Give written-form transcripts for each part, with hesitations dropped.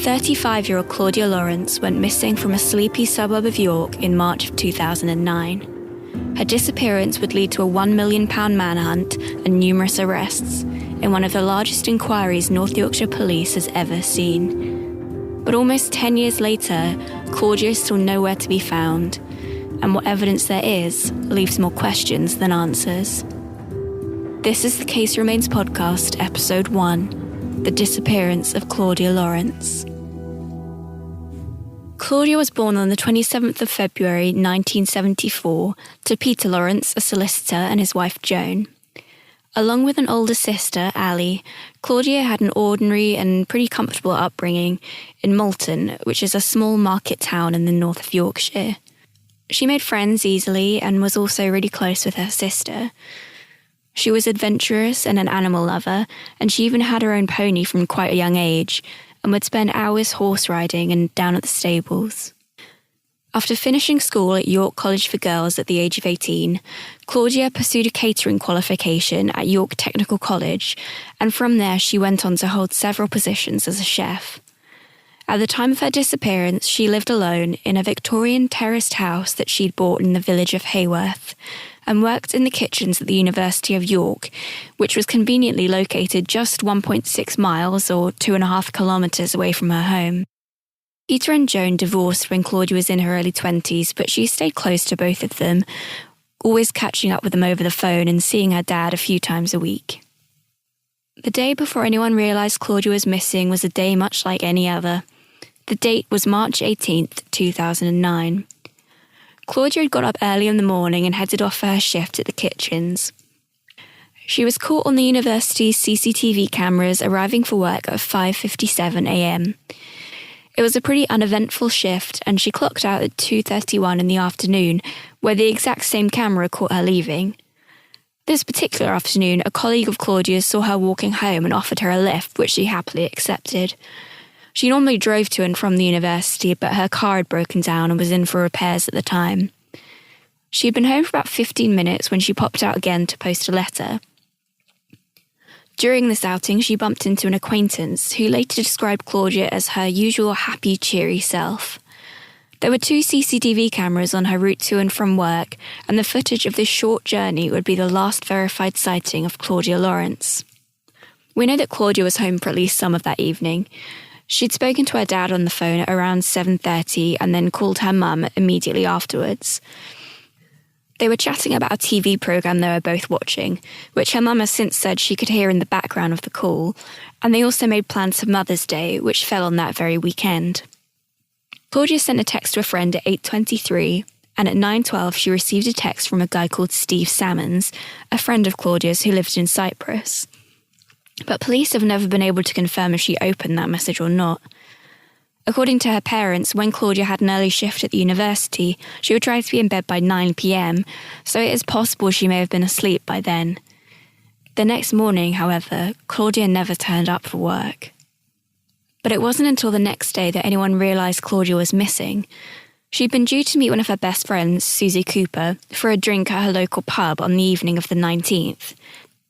35-year-old Claudia Lawrence went missing from a sleepy suburb of York in March of 2009. Her disappearance would lead to a £1 million manhunt and numerous arrests, in one of the largest inquiries North Yorkshire Police has ever seen. But almost 10 years later, Claudia is still nowhere to be found, and what evidence there is leaves more questions than answers. This is the Case Remains podcast, episode 1, The Disappearance of Claudia Lawrence. Claudia was born on the 27th of February 1974 to Peter Lawrence, a solicitor, and his wife Joan. Along with an older sister, Ali, Claudia had an ordinary and pretty comfortable upbringing in Malton, which is a small market town in the north of Yorkshire. She made friends easily and was also really close with her sister. She was adventurous and an animal lover, and she even had her own pony from quite a young age, and would spend hours horse riding and down at the stables. After finishing school at York College for Girls at the age of 18, Claudia pursued a catering qualification at York Technical College, and from there she went on to hold several positions as a chef. At the time of her disappearance, she lived alone in a Victorian terraced house that she'd bought in the village of Hayworth, and worked in the kitchens at the University of York, which was conveniently located just 1.6 miles or 2.5 kilometres away from her home. Peter and Joan divorced when Claudia was in her early 20s, but she stayed close to both of them, always catching up with them over the phone and seeing her dad a few times a week. The day before anyone realised Claudia was missing was a day much like any other. The date was March 18th, 2009. Claudia had got up early in the morning and headed off for her shift at the kitchens. She was caught on the university's CCTV cameras arriving for work at 5:57 a.m. It was a pretty uneventful shift, and she clocked out at 2:31 in the afternoon, where the exact same camera caught her leaving. This particular afternoon, a colleague of Claudia's saw her walking home and offered her a lift, which she happily accepted. She normally drove to and from the university, but her car had broken down and was in for repairs at the time. She had been home for about 15 minutes when she popped out again to post a letter. During this outing, she bumped into an acquaintance who later described Claudia as her usual happy, cheery self. There were 2 CCTV cameras on her route to and from work, and the footage of this short journey would be the last verified sighting of Claudia Lawrence. We know that Claudia was home for at least some of that evening. She'd spoken to her dad on the phone at around 7:30 and then called her mum immediately afterwards. They were chatting about a TV programme they were both watching, which her mum has since said she could hear in the background of the call, and they also made plans for Mother's Day, which fell on that very weekend. Claudia sent a text to a friend at 8:23, and at 9:12 she received a text from a guy called Steve Salmons, a friend of Claudia's who lived in Cyprus. But police have never been able to confirm if she opened that message or not. According to her parents, when Claudia had an early shift at the university, she would try to be in bed by 9 p.m, so it is possible she may have been asleep by then. The next morning, however, Claudia never turned up for work. But it wasn't until the next day that anyone realised Claudia was missing. She'd been due to meet one of her best friends, Susie Cooper, for a drink at her local pub on the evening of the 19th.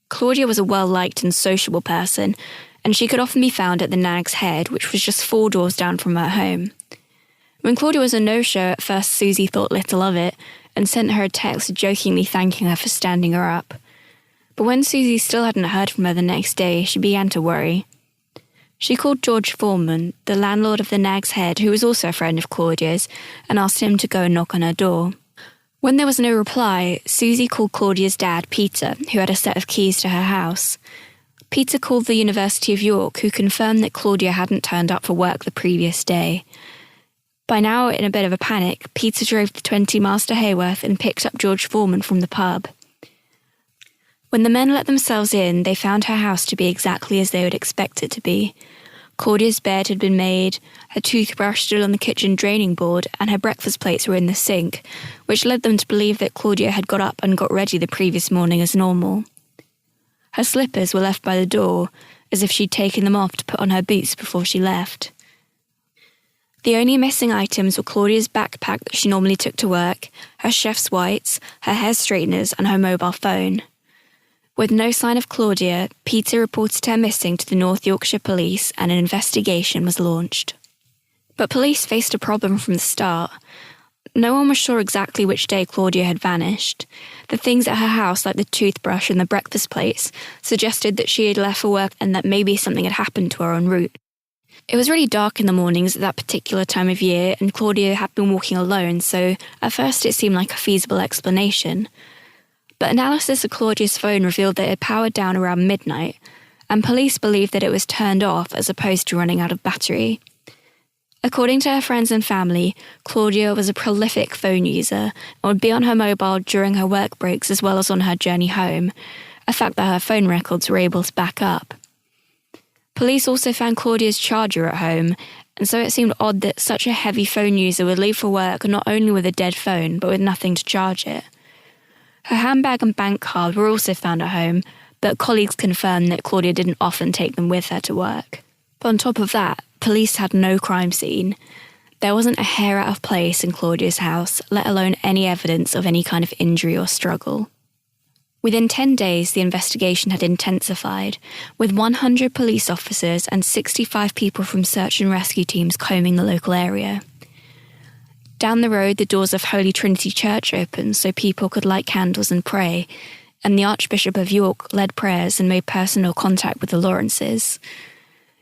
Claudia was a well-liked and sociable person, and she could often be found at the Nag's Head, which was just 4 doors down from her home. When Claudia was a no-show, at first Susie thought little of it, and sent her a text jokingly thanking her for standing her up. But when Susie still hadn't heard from her the next day, she began to worry. She called George Foreman, the landlord of the Nag's Head, who was also a friend of Claudia's, and asked him to go and knock on her door. When there was no reply, Susie called Claudia's dad, Peter, who had a set of keys to her house. Peter called the University of York, who confirmed that Claudia hadn't turned up for work the previous day. By now, in a bit of a panic, Peter drove the 20 miles to Hayworth and picked up George Foreman from the pub. When the men let themselves in, they found her house to be exactly as they would expect it to be. Claudia's bed had been made, her toothbrush stood on the kitchen draining board, and her breakfast plates were in the sink, which led them to believe that Claudia had got up and got ready the previous morning as normal. Her slippers were left by the door, as if she'd taken them off to put on her boots before she left. The only missing items were Claudia's backpack that she normally took to work, her chef's whites, her hair straighteners, and her mobile phone. With no sign of Claudia, Peter reported her missing to the North Yorkshire Police and an investigation was launched. But police faced a problem from the start. No one was sure exactly which day Claudia had vanished. The things at her house, like the toothbrush and the breakfast plates, suggested that she had left for work and that maybe something had happened to her en route. It was really dark in the mornings at that particular time of year, and Claudia had been walking alone, so at first it seemed like a feasible explanation. But analysis of Claudia's phone revealed that it had powered down around midnight, and police believed that it was turned off as opposed to running out of battery. According to her friends and family, Claudia was a prolific phone user and would be on her mobile during her work breaks as well as on her journey home, a fact that her phone records were able to back up. Police also found Claudia's charger at home, and so it seemed odd that such a heavy phone user would leave for work not only with a dead phone but with nothing to charge it. Her handbag and bank card were also found at home, but colleagues confirmed that Claudia didn't often take them with her to work. But on top of that, police had no crime scene. There wasn't a hair out of place in Claudia's house, let alone any evidence of any kind of injury or struggle. Within 10 days, the investigation had intensified, with 100 police officers and 65 people from search and rescue teams combing the local area. Down the road, the doors of Holy Trinity Church opened so people could light candles and pray, and the Archbishop of York led prayers and made personal contact with the Lawrences.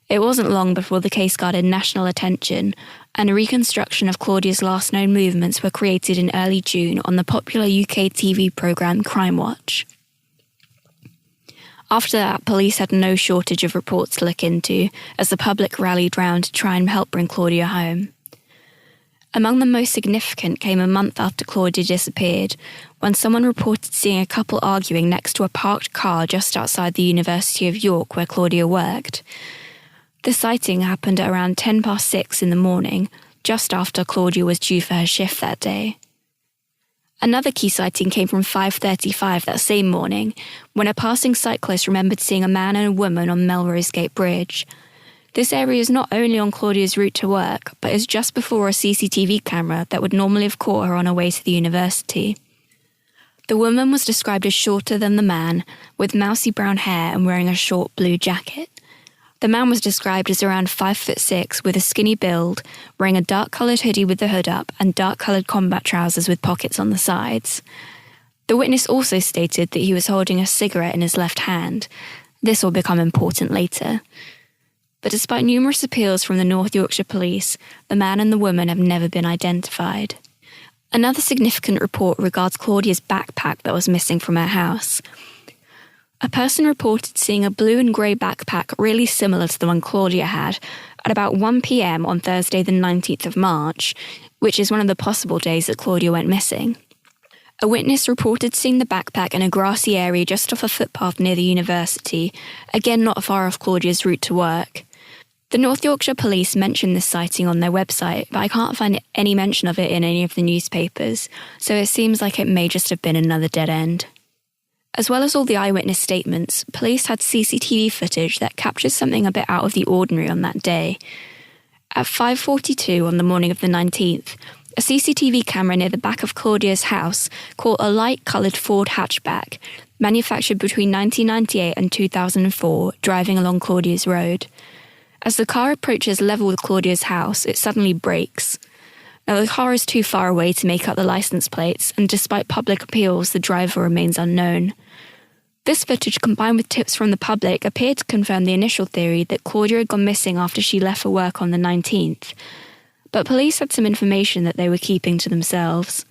It wasn't long before the case garnered national attention, and a reconstruction of Claudia's last known movements were created in early June on the popular UK TV programme Crime Watch. After that, police had no shortage of reports to look into, as the public rallied round to try and help bring Claudia home. Among the most significant came a month after Claudia disappeared, when someone reported seeing a couple arguing next to a parked car just outside the University of York where Claudia worked. The sighting happened at around 6:10 in the morning, just after Claudia was due for her shift that day. Another key sighting came from 5:35 that same morning, when a passing cyclist remembered seeing a man and a woman on Melrose Gate Bridge. This area is not only on Claudia's route to work, but is just before a CCTV camera that would normally have caught her on her way to the university. The woman was described as shorter than the man, with mousy brown hair and wearing a short blue jacket. The man was described as around 5'6", with a skinny build, wearing a dark-coloured hoodie with the hood up and dark-coloured combat trousers with pockets on the sides. The witness also stated that he was holding a cigarette in his left hand. This will become important later. But despite numerous appeals from the North Yorkshire Police, the man and the woman have never been identified. Another significant report regards Claudia's backpack that was missing from her house. A person reported seeing a blue and grey backpack really similar to the one Claudia had at about 1 p.m. on Thursday the 19th of March, which is one of the possible days that Claudia went missing. A witness reported seeing the backpack in a grassy area just off a footpath near the university, again not far off Claudia's route to work. The North Yorkshire Police mentioned this sighting on their website, but I can't find any mention of it in any of the newspapers, so it seems like it may just have been another dead end. As well as all the eyewitness statements, police had CCTV footage that captures something a bit out of the ordinary on that day. At 5:42 on the morning of the 19th, a CCTV camera near the back of Claudia's house caught a light-coloured Ford hatchback, manufactured between 1998 and 2004, driving along Claudia's road. As the car approaches level with Claudia's house, it suddenly brakes. Now, the car is too far away to make out the licence plates, and despite public appeals, the driver remains unknown. This footage, combined with tips from the public, appeared to confirm the initial theory that Claudia had gone missing after she left for work on the 19th. But police had some information that they were keeping to themselves.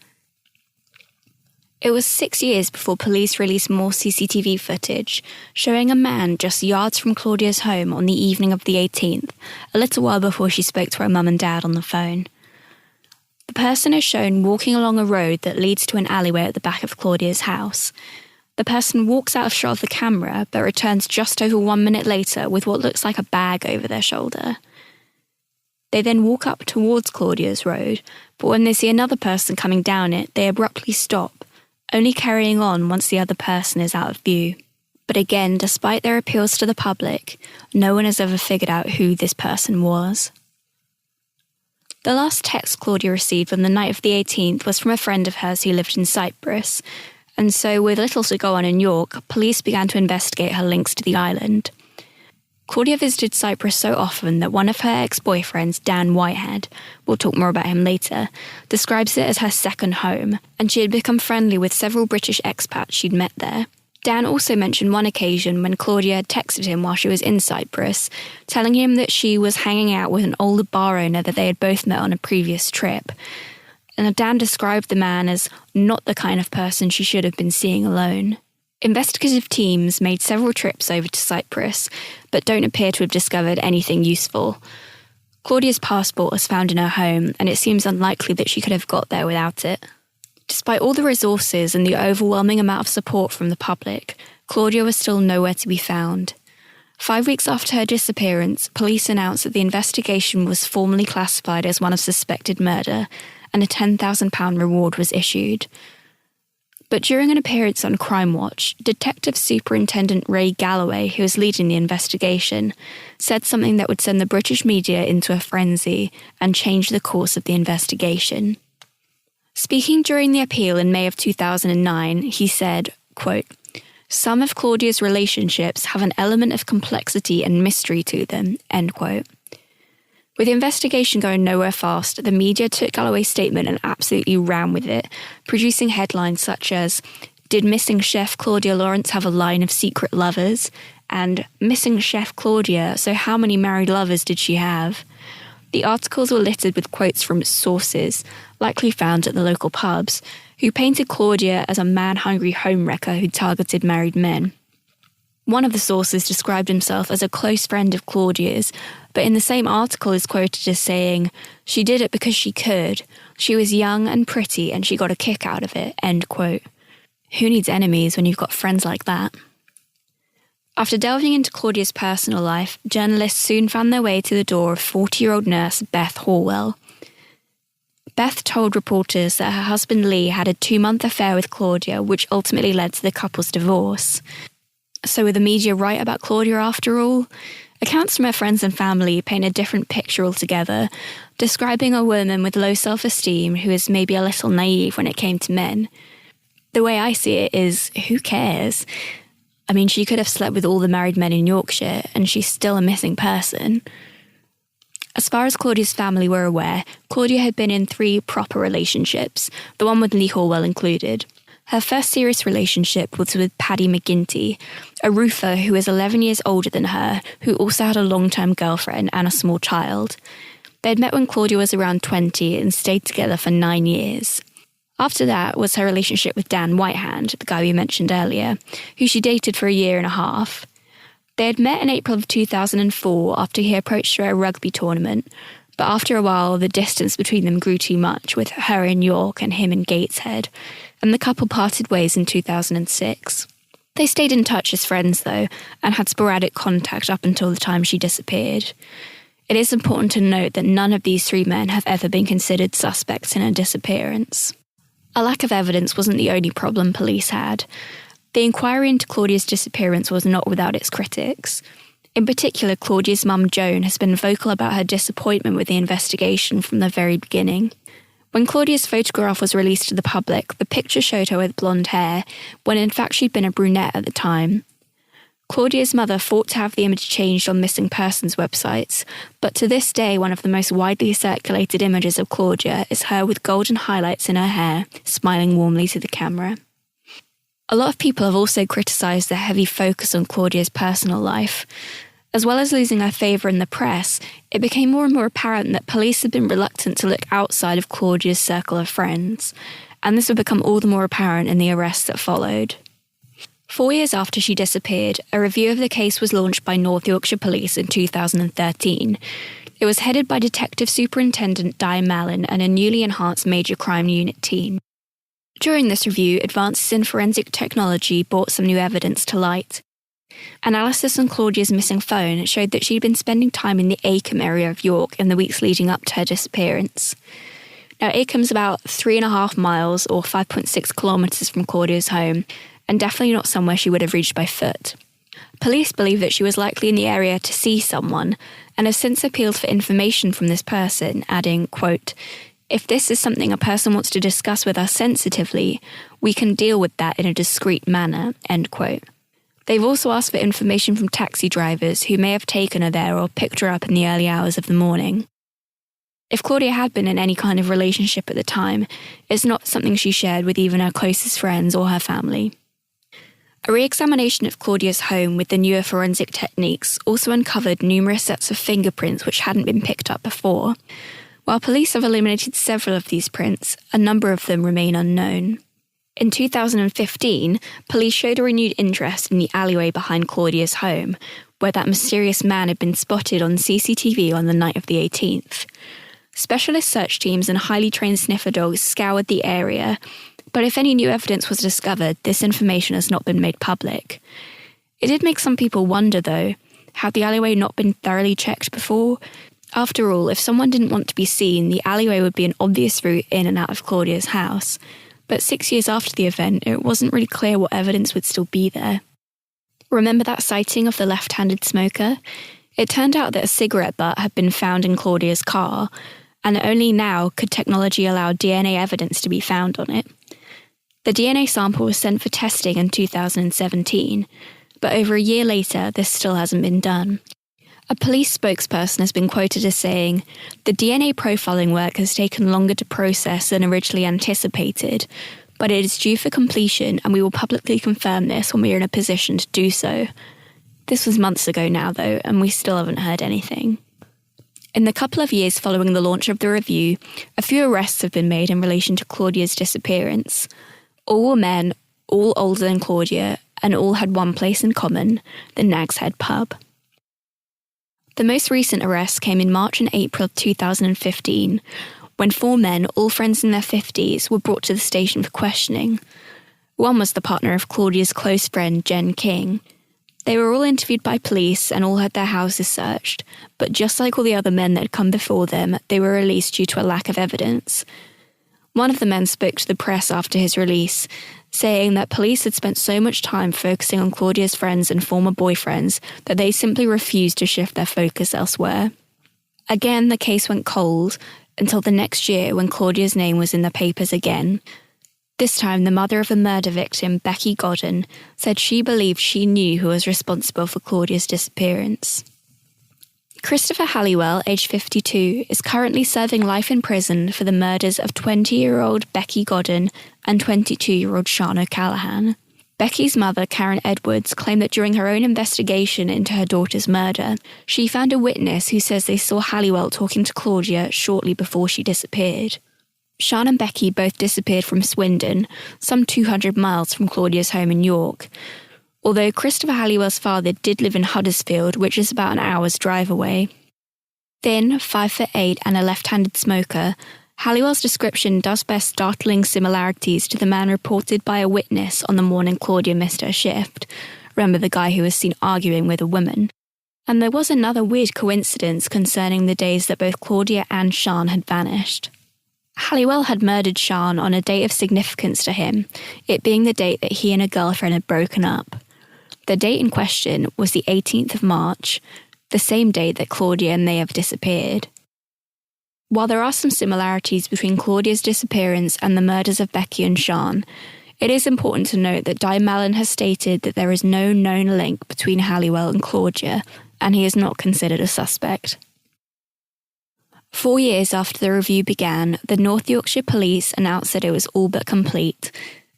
It was 6 years before police released more CCTV footage, showing a man just yards from Claudia's home on the evening of the 18th, a little while before she spoke to her mum and dad on the phone. The person is shown walking along a road that leads to an alleyway at the back of Claudia's house. The person walks out of shot of the camera, but returns just over 1 minute later with what looks like a bag over their shoulder. They then walk up towards Claudia's road, but when they see another person coming down it, they abruptly stop, only carrying on once the other person is out of view. But again, despite their appeals to the public, no one has ever figured out who this person was. The last text Claudia received on the night of the 18th was from a friend of hers who lived in Cyprus, and so with little to go on in York, police began to investigate her links to the island. Claudia visited Cyprus so often that one of her ex-boyfriends, Dan Whitehead, we'll talk more about him later, describes it as her second home, and she had become friendly with several British expats she'd met there. Dan also mentioned one occasion when Claudia had texted him while she was in Cyprus, telling him that she was hanging out with an older bar owner that they had both met on a previous trip. And Dan described the man as not the kind of person she should have been seeing alone. Investigative teams made several trips over to Cyprus, but don't appear to have discovered anything useful. Claudia's passport was found in her home, and it seems unlikely that she could have got there without it. Despite all the resources and the overwhelming amount of support from the public, Claudia was still nowhere to be found. 5 weeks after her disappearance, police announced that the investigation was formally classified as one of suspected murder, and a £10,000 reward was issued. But during an appearance on Crime Watch, Detective Superintendent Ray Galloway, who was leading the investigation, said something that would send the British media into a frenzy and change the course of the investigation. Speaking during the appeal in May of 2009, he said, quote, "Some of Claudia's relationships have an element of complexity and mystery to them," end quote. With the investigation going nowhere fast, the media took Galloway's statement and absolutely ran with it, producing headlines such as, "Did missing chef Claudia Lawrence have a line of secret lovers?" and "Missing chef Claudia, so how many married lovers did she have?" The articles were littered with quotes from sources, likely found at the local pubs, who painted Claudia as a man-hungry homewrecker who targeted married men. One of the sources described himself as a close friend of Claudia's, but in the same article is quoted as saying, "She did it because she could. She was young and pretty and she got a kick out of it," end quote. Who needs enemies when you've got friends like that? After delving into Claudia's personal life, journalists soon found their way to the door of 40-year-old nurse Beth Horwell. Beth told reporters that her husband Lee had a 2-month affair with Claudia, which ultimately led to the couple's divorce. So were the media right about Claudia after all? Accounts from her friends and family paint a different picture altogether, describing a woman with low self-esteem who is maybe a little naive when it came to men. The way I see it is, who cares? I mean, she could have slept with all the married men in Yorkshire, and she's still a missing person. As far as Claudia's family were aware, Claudia had been in 3 proper relationships, the one with Lee Horwell included. Her first serious relationship was with Paddy McGinty, a roofer who is 11 years older than her, who also had a long-term girlfriend and a small child. They had met when Claudia was around 20 and stayed together for 9 years. After that was her relationship with Dan Whitehead, the guy we mentioned earlier, who she dated for a year and a half. They had met in April of 2004 after he approached her at a rugby tournament, but after a while the distance between them grew too much, with her in York and him in Gateshead, and the couple parted ways in 2006. They stayed in touch as friends though, and had sporadic contact up until the time she disappeared. It is important to note that none of these 3 men have ever been considered suspects in her disappearance. A lack of evidence wasn't the only problem police had. The inquiry into Claudia's disappearance was not without its critics. In particular, Claudia's mum Joan has been vocal about her disappointment with the investigation from the very beginning. When Claudia's photograph was released to the public, the picture showed her with blonde hair, when in fact she'd been a brunette at the time. Claudia's mother fought to have the image changed on missing persons websites, but to this day one of the most widely circulated images of Claudia is her with golden highlights in her hair, smiling warmly to the camera. A lot of people have also criticised the heavy focus on Claudia's personal life. As well as losing her favour in the press, it became more and more apparent that police had been reluctant to look outside of Claudia's circle of friends, and this would become all the more apparent in the arrests that followed. 4 years after she disappeared, a review of the case was launched by North Yorkshire Police in 2013. It was headed by Detective Superintendent Di Mallon and a newly enhanced Major Crime Unit team. During this review, advances in forensic technology brought some new evidence to light. Analysis on Claudia's missing phone showed that she'd been spending time in the Acombe area of York in the weeks leading up to her disappearance. Now, Acome's about 3.5 miles or 5.6 kilometres from Claudia's home, and definitely not somewhere she would have reached by foot. Police believe that she was likely in the area to see someone, and have since appealed for information from this person, adding, quote, "If this is something a person wants to discuss with us sensitively, we can deal with that in a discreet manner," end quote. They've also asked for information from taxi drivers who may have taken her there or picked her up in the early hours of the morning. If Claudia had been in any kind of relationship at the time, it's not something she shared with even her closest friends or her family. A re-examination of Claudia's home with the newer forensic techniques also uncovered numerous sets of fingerprints which hadn't been picked up before. While police have eliminated several of these prints, a number of them remain unknown. In 2015, police showed a renewed interest in the alleyway behind Claudia's home, where that mysterious man had been spotted on CCTV on the night of the 18th. Specialist search teams and highly trained sniffer dogs scoured the area, but if any new evidence was discovered, this information has not been made public. It did make some people wonder, though, had the alleyway not been thoroughly checked before? After all, if someone didn't want to be seen, the alleyway would be an obvious route in and out of Claudia's house. But 6 years after the event, it wasn't really clear what evidence would still be there. Remember that sighting of the left-handed smoker? It turned out that a cigarette butt had been found in Claudia's car, and only now could technology allow DNA evidence to be found on it. The DNA sample was sent for testing in 2017, but over a year later, this still hasn't been done. A police spokesperson has been quoted as saying, "The DNA profiling work has taken longer to process than originally anticipated, but it is due for completion and we will publicly confirm this when we are in a position to do so." This was months ago now, though, and we still haven't heard anything. In the couple of years following the launch of the review, a few arrests have been made in relation to Claudia's disappearance. All were men, all older than Claudia, and all had one place in common, the Nag's Head pub. The most recent arrests came in March and April of 2015, when 4 men, all friends in their 50s, were brought to the station for questioning. One was the partner of Claudia's close friend, Jen King. They were all interviewed by police and all had their houses searched, but just like all the other men that had come before them, they were released due to a lack of evidence. One of the men spoke to the press after his release, saying that police had spent so much time focusing on Claudia's friends and former boyfriends that they simply refused to shift their focus elsewhere. Again, the case went cold until the next year when Claudia's name was in the papers again. This time, the mother of the murder victim, Becky Godden, said she believed she knew who was responsible for Claudia's disappearance. Christopher Halliwell, aged 52, is currently serving life in prison for the murders of 20-year-old Becky Godden and 22-year-old Sean O'Callaghan. Becky's mother, Karen Edwards, claimed that during her own investigation into her daughter's murder, she found a witness who says they saw Halliwell talking to Claudia shortly before she disappeared. Sean and Becky both disappeared from Swindon, some 200 miles from Claudia's home in York, although Christopher Halliwell's father did live in Huddersfield, which is about an hour's drive away. Thin, 5'8", and a left-handed smoker, Halliwell's description does bear startling similarities to the man reported by a witness on the morning Claudia missed her shift. Remember the guy who was seen arguing with a woman? And there was another weird coincidence concerning the days that both Claudia and Sean had vanished. Halliwell had murdered Sean on a date of significance to him, it being the date that he and a girlfriend had broken up. The date in question was the 18th of March, the same date that Claudia may have disappeared. While there are some similarities between Claudia's disappearance and the murders of Becky and Sean, it is important to note that Di Mallon has stated that there is no known link between Halliwell and Claudia, and he is not considered a suspect. 4 years after the review began, the North Yorkshire Police announced that it was all but complete,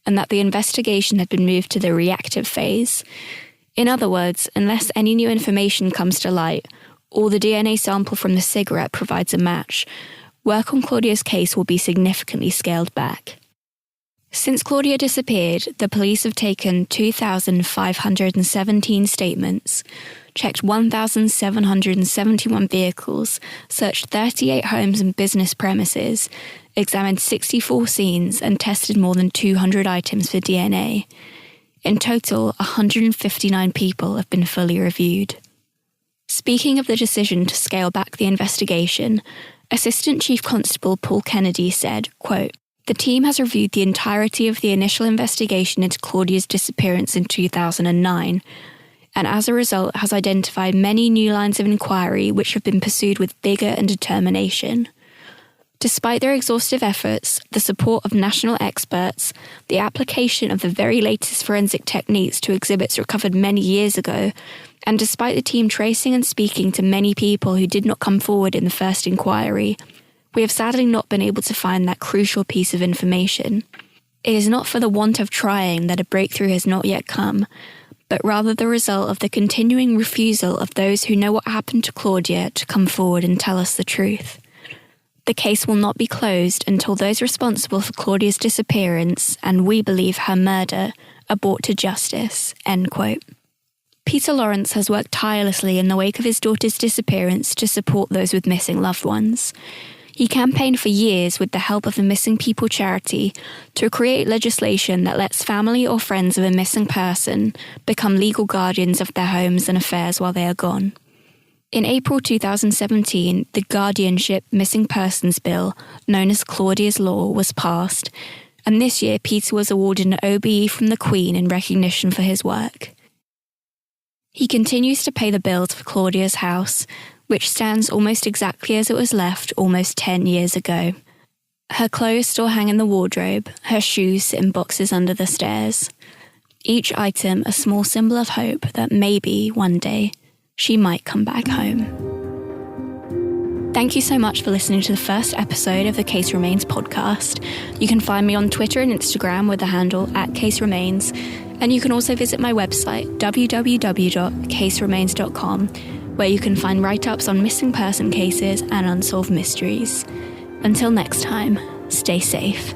and that the investigation had been moved to the reactive phase. In other words, unless any new information comes to light, or the DNA sample from the cigarette provides a match, work on Claudia's case will be significantly scaled back. Since Claudia disappeared, the police have taken 2,517 statements, checked 1,771 vehicles, searched 38 homes and business premises, examined 64 scenes, and tested more than 200 items for DNA. In total, 159 people have been fully reviewed. Speaking of the decision to scale back the investigation, Assistant Chief Constable Paul Kennedy said, quote, "The team has reviewed the entirety of the initial investigation into Claudia's disappearance in 2009, and as a result has identified many new lines of inquiry which have been pursued with vigour and determination. Despite their exhaustive efforts, the support of national experts, the application of the very latest forensic techniques to exhibits recovered many years ago, and despite the team tracing and speaking to many people who did not come forward in the first inquiry, we have sadly not been able to find that crucial piece of information. It is not for the want of trying that a breakthrough has not yet come, but rather the result of the continuing refusal of those who know what happened to Claudia to come forward and tell us the truth. The case will not be closed until those responsible for Claudia's disappearance, and we believe her murder, are brought to justice." End quote. Peter Lawrence has worked tirelessly in the wake of his daughter's disappearance to support those with missing loved ones. He campaigned for years with the help of the Missing People charity to create legislation that lets family or friends of a missing person become legal guardians of their homes and affairs while they are gone. In April 2017, the Guardianship Missing Persons Bill, known as Claudia's Law, was passed, and this year Peter was awarded an OBE from the Queen in recognition for his work. He continues to pay the bills for Claudia's house, which stands almost exactly as it was left almost 10 years ago. Her clothes still hang in the wardrobe, her shoes sit in boxes under the stairs. Each item a small symbol of hope that maybe, one day, she might come back home. Thank you so much for listening to the first episode of the Case Remains podcast. You can find me on Twitter and Instagram with the handle @CaseRemains, and you can also visit my website, www.caseremains.com, where you can find write-ups on missing person cases and unsolved mysteries. Until next time, stay safe.